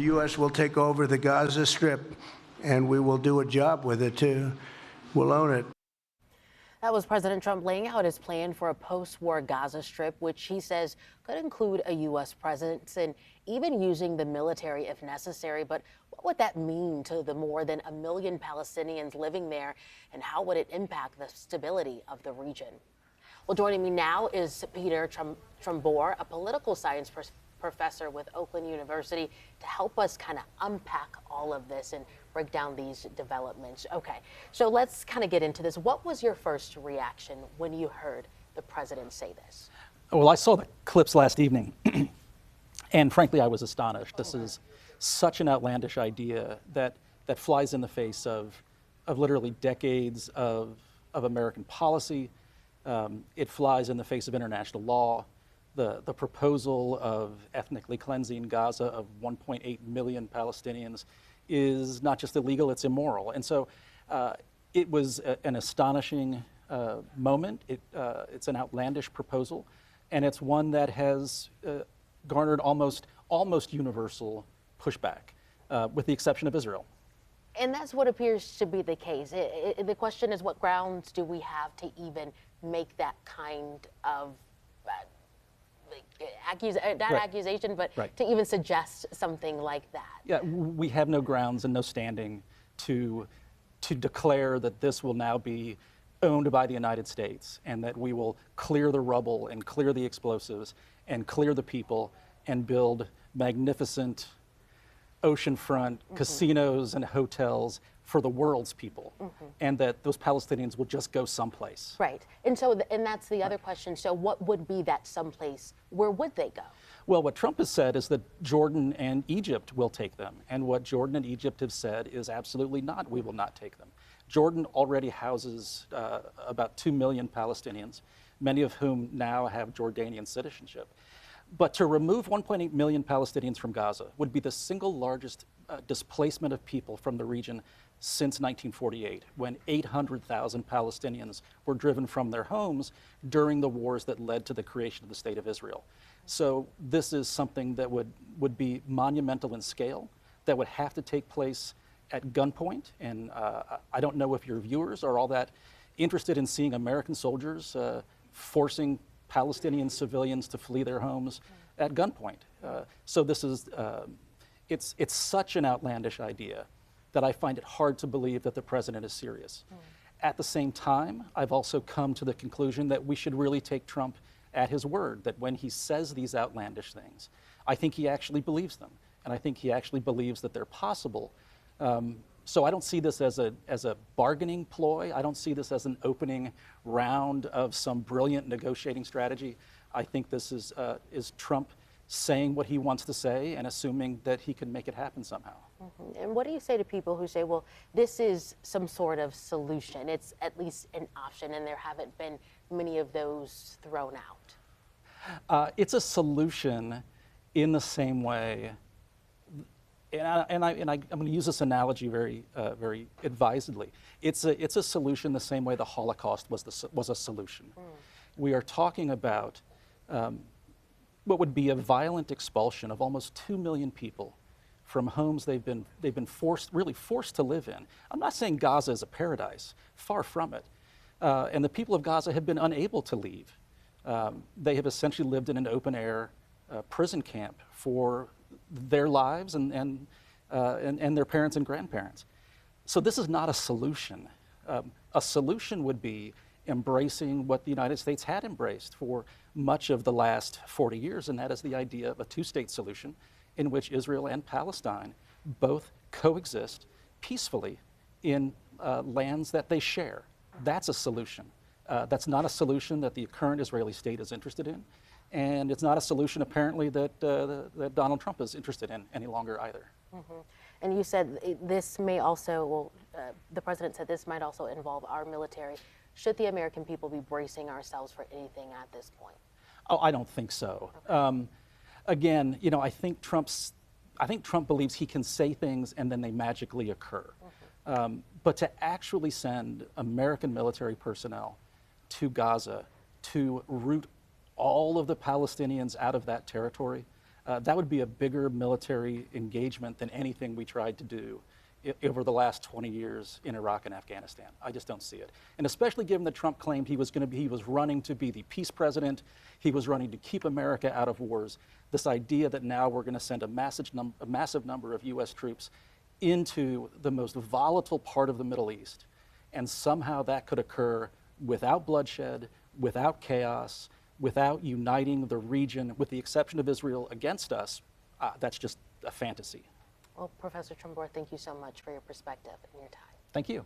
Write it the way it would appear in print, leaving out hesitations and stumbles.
U.S. will take over the Gaza Strip, and we will do a job with it, too. We'll own it. That was President Trump laying out his plan for a post-war Gaza Strip, which he says could include a U.S. presence and even using the military if necessary. But what would that mean to the more than 1 million Palestinians living there, and how would it impact the stability of the region? Well, joining me now is Peter Trumbore, a political science professor with Oakland University, to help us kind of unpack all of this and break down these developments. Okay, so let's kind of get into this. What was your first reaction when you heard the president say this? Well, I saw the clips last evening, and frankly, I was astonished. This is such an outlandish idea that flies in the face of literally decades of American policy. It flies in the face of international law. The proposal of ethnically cleansing Gaza of 1.8 million Palestinians is not just illegal, it's immoral. And so it was an astonishing moment. It's an outlandish proposal, and it's one that has garnered almost universal pushback, with the exception of Israel. And that's what appears to be the case. The question is, what grounds do we have to even make that kind of accusation, but to even suggest something like that? Yeah, we have no grounds and no standing to declare that this will now be owned by the United States, and that we will clear the rubble and clear the explosives and clear the people and build magnificent oceanfront casinos and hotels for the world's people, and that those Palestinians will just go someplace. Right. And so, and that's the other question. So what would be that someplace? Where would they go? Well, what Trump has said is that Jordan and Egypt will take them. And what Jordan and Egypt have said is absolutely not, we will not take them. Jordan already houses about 2 million Palestinians, many of whom now have Jordanian citizenship. But to remove 1.8 million Palestinians from Gaza would be the single largest displacement of people from the region since 1948, when 800,000 Palestinians were driven from their homes during the wars that led to the creation of the State of Israel. So this is something that would be monumental in scale, that would have to take place at gunpoint. And I don't know if your viewers are all that interested in seeing American soldiers forcing Palestinian civilians to flee their homes at gunpoint. So this is, it's such an outlandish idea that I find it hard to believe that the president is serious. At the same time, I've also come to the conclusion that we should really take Trump at his word, that when he says these outlandish things, I think he actually believes them. And I think he actually believes that they're possible. So I don't see this as a bargaining ploy. I don't see this as an opening round of some brilliant negotiating strategy. I think this is Trump saying what he wants to say and assuming that he can make it happen somehow. And what do you say to people who say, well, this is some sort of solution, it's at least an option, and there haven't been many of those thrown out? It's a solution in the same way, and I'm going to use this analogy very advisedly. It's a solution the same way the Holocaust was a solution. We are talking about what would be a violent expulsion of almost 2 million people from homes they've been forced to live in. I'm not saying Gaza is a paradise, far from it. And the people of Gaza have been unable to leave. They have essentially lived in an open air prison camp for their lives and their parents and grandparents. So this is not a solution. A solution would be embracing what the United States had embraced for much of the last 40 years, and that is the idea of a two-state solution in which Israel and Palestine both coexist peacefully in lands that they share. That's a solution. That's not a solution that the current Israeli state is interested in, and it's not a solution apparently that Donald Trump is interested in any longer either. And you said this may also, well, the president said this might also involve our military. Should the American people be bracing ourselves for anything at this point? Oh, I don't think so. Okay. Again, you know, I think Trump believes he can say things and then they magically occur. But to actually send American military personnel to Gaza to root all of the Palestinians out of that territory, that would be a bigger military engagement than anything we tried to do over the last 20 years in Iraq and Afghanistan. I just don't see it. And especially given that Trump claimed he was running to be the peace president, he was running to keep America out of wars. This idea that now we're going to send a massive number of U.S. troops into the most volatile part of the Middle East, and somehow that could occur without bloodshed, without chaos, without uniting the region, with the exception of Israel, against us, that's just a fantasy. Well, Professor Trumbore, thank you so much for your perspective and your time. Thank you.